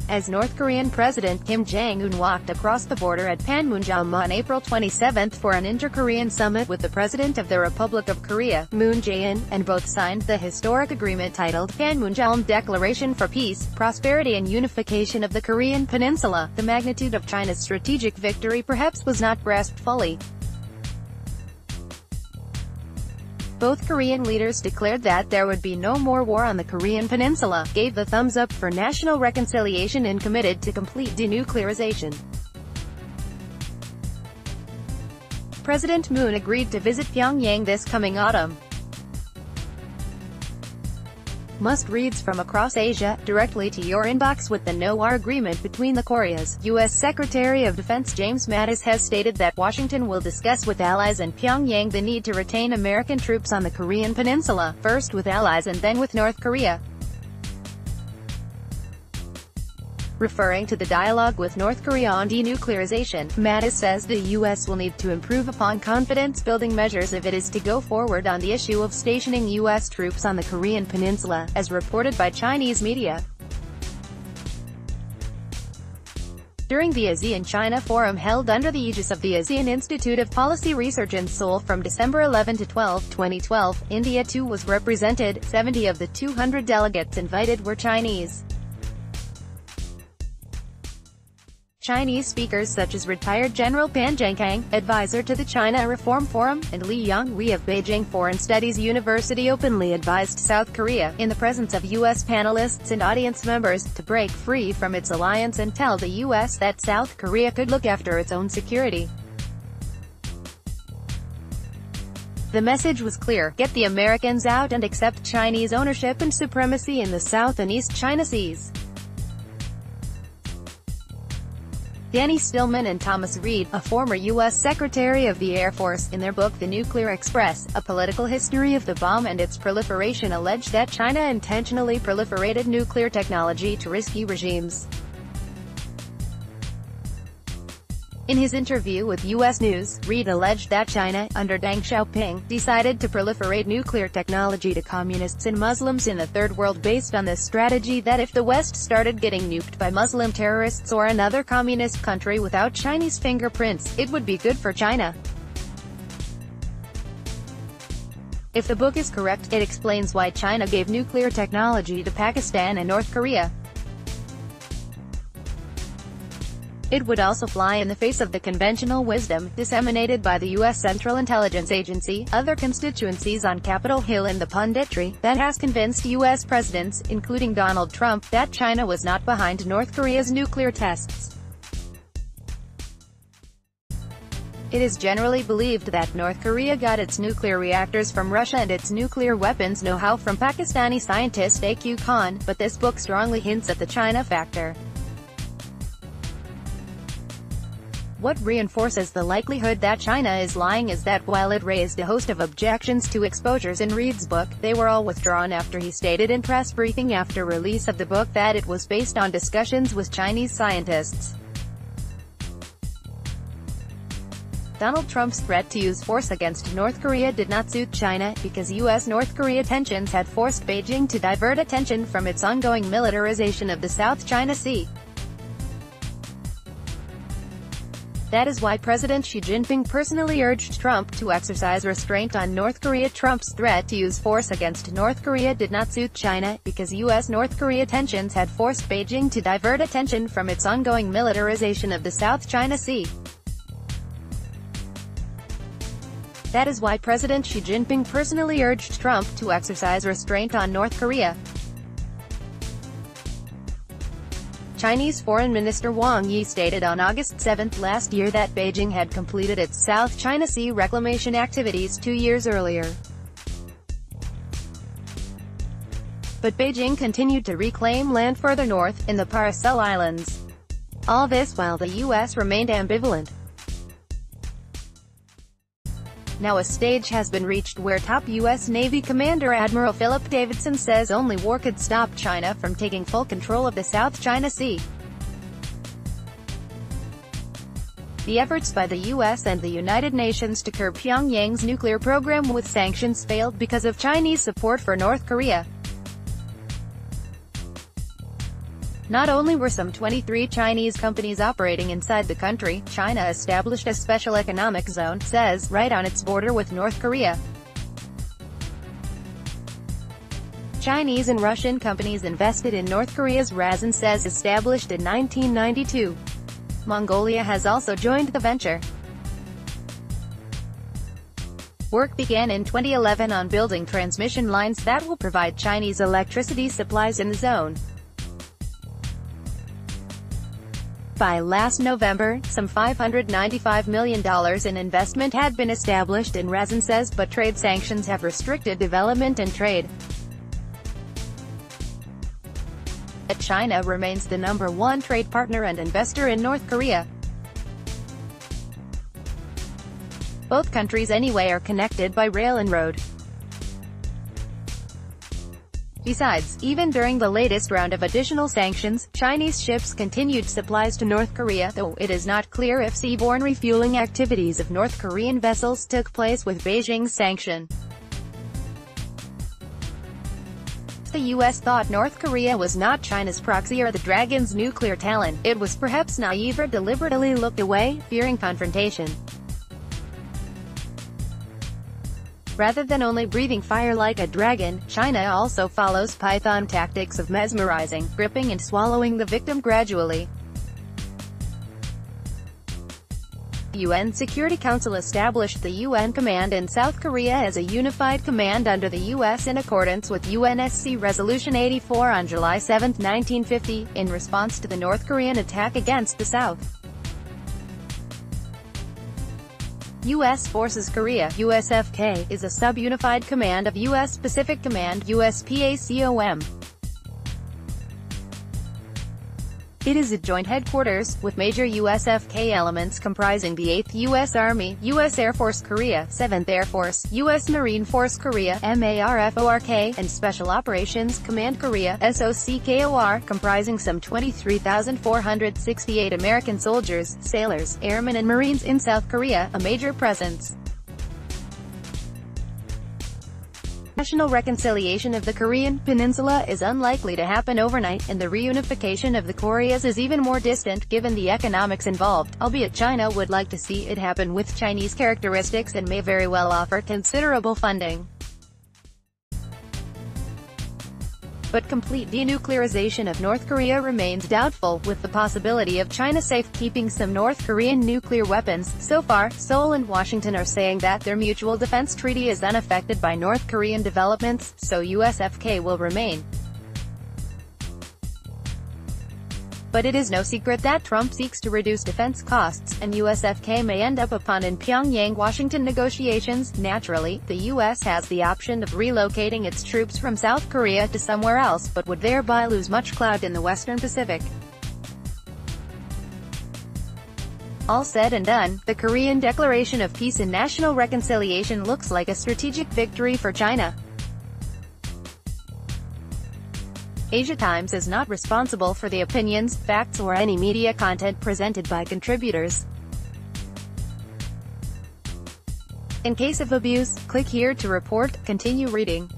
As North Korean President Kim Jong-un walked across the border at Panmunjom on April 27 for an inter-Korean summit with the President of the Republic of Korea, Moon Jae-in, and both signed the historic agreement titled Panmunjom Declaration for Peace, Prosperity and Unification of the Korean Peninsula. The magnitude of China's strategic victory perhaps was not grasped fully. Both Korean leaders declared that there would be no more war on the Korean Peninsula, gave the thumbs up for national reconciliation and committed to complete denuclearization. President Moon agreed to visit Pyongyang this coming autumn. Must-reads from across Asia, directly to your inbox. With the no-war agreement between the Koreas, U.S. Secretary of Defense James Mattis has stated that Washington will discuss with allies and Pyongyang the need to retain American troops on the Korean Peninsula, first with allies and then with North Korea. Referring to the dialogue with North Korea on denuclearization, Mattis says the U.S. will need to improve upon confidence-building measures if it is to go forward on the issue of stationing U.S. troops on the Korean Peninsula, as reported by Chinese media. During the ASEAN-China Forum held under the aegis of the ASEAN Institute of Policy Research in Seoul from December 11 to 12, 2012, India too was represented. 70 of the 200 delegates invited were Chinese. Chinese speakers such as retired General Pan Zhangkang, advisor to the China Reform Forum, and Li Yonghui of Beijing Foreign Studies University openly advised South Korea, in the presence of U.S. panelists and audience members, to break free from its alliance and tell the U.S. that South Korea could look after its own security. The message was clear: get the Americans out and accept Chinese ownership and supremacy in the South and East China Seas. Danny Stillman and Thomas Reed, a former U.S. Secretary of the Air Force, in their book The Nuclear Express, A Political History of the Bomb and Its Proliferation, alleged that China intentionally proliferated nuclear technology to risky regimes. In his interview with U.S. News, Reed alleged that China, under Deng Xiaoping, decided to proliferate nuclear technology to communists and Muslims in the Third World based on this strategy that if the West started getting nuked by Muslim terrorists or another communist country without Chinese fingerprints, it would be good for China. If the book is correct, it explains why China gave nuclear technology to Pakistan and North Korea. It would also fly in the face of the conventional wisdom, disseminated by the U.S. Central Intelligence Agency, other constituencies on Capitol Hill and the punditry, that has convinced U.S. presidents, including Donald Trump, that China was not behind North Korea's nuclear tests. It is generally believed that North Korea got its nuclear reactors from Russia and its nuclear weapons know-how from Pakistani scientist A.Q. Khan, but this book strongly hints at the China factor. What reinforces the likelihood that China is lying is that while it raised a host of objections to exposures in Reed's book, they were all withdrawn after he stated in press briefing after release of the book that it was based on discussions with Chinese scientists. Donald Trump's threat to use force against North Korea did not suit China, because U.S.-North Korea tensions had forced Beijing to divert attention from its ongoing militarization of the South China Sea. That is why President Xi Jinping personally urged Trump to exercise restraint on North Korea. Trump's threat to use force against North Korea did not suit China, because U.S.-North Korea tensions had forced Beijing to divert attention from its ongoing militarization of the South China Sea. That is why President Xi Jinping personally urged Trump to exercise restraint on North Korea. Chinese Foreign Minister Wang Yi stated on August 7 last year that Beijing had completed its South China Sea reclamation activities 2 years earlier. But Beijing continued to reclaim land further north, in the Paracel Islands. All this while the U.S. remained ambivalent. Now a stage has been reached where top U.S. Navy Commander Admiral Philip Davidson says only war could stop China from taking full control of the South China Sea. The efforts by the U.S. and the United Nations to curb Pyongyang's nuclear program with sanctions failed because of Chinese support for North Korea. Not only were some 23 Chinese companies operating inside the country, China established a special economic zone, says, right on its border with North Korea. Chinese and Russian companies invested in North Korea's Razin says, established in 1992. Mongolia has also joined the venture. Work began in 2011 on building transmission lines that will provide Chinese electricity supplies in the zone. By last November, some $595 million in investment had been established in Razin says, but trade sanctions have restricted development and trade. China remains the #1 trade partner and investor in North Korea. Both countries anyway are connected by rail and road. Besides, even during the latest round of additional sanctions, Chinese ships continued supplies to North Korea, though it is not clear if seaborne refueling activities of North Korean vessels took place with Beijing's sanction. The U.S. thought North Korea was not China's proxy or the dragon's nuclear talent. It was perhaps naive or deliberately looked away, fearing confrontation. Rather than only breathing fire like a dragon, China also follows Python tactics of mesmerizing, gripping and swallowing the victim gradually. The UN Security Council established the UN Command in South Korea as a unified command under the U.S. in accordance with UNSC Resolution 84 on July 7, 1950, in response to the North Korean attack against the South. U.S. Forces Korea (USFK) is a sub-unified command of U.S. Pacific Command (USPACOM). It is a joint headquarters, with major USFK elements comprising the 8th U.S. Army, U.S. Air Force Korea, 7th Air Force, U.S. Marine Force Korea, MARFORK, and Special Operations Command Korea, SOCKOR, comprising some 23,468 American soldiers, sailors, airmen and Marines in South Korea, a major presence. National reconciliation of the Korean Peninsula is unlikely to happen overnight, and the reunification of the Koreas is even more distant, given the economics involved, albeit China would like to see it happen with Chinese characteristics and may very well offer considerable funding. But complete denuclearization of North Korea remains doubtful, with the possibility of China safekeeping some North Korean nuclear weapons. So far, Seoul and Washington are saying that their mutual defense treaty is unaffected by North Korean developments, so USFK will remain. But it is no secret that Trump seeks to reduce defense costs, and USFK may end up upon in Pyongyang-Washington negotiations. Naturally, the U.S. has the option of relocating its troops from South Korea to somewhere else, but would thereby lose much clout in the Western Pacific. All said and done, the Korean Declaration of Peace and National Reconciliation looks like a strategic victory for China. Asia Times is not responsible for the opinions, facts or any media content presented by contributors. In case of abuse, click here to report. Continue reading.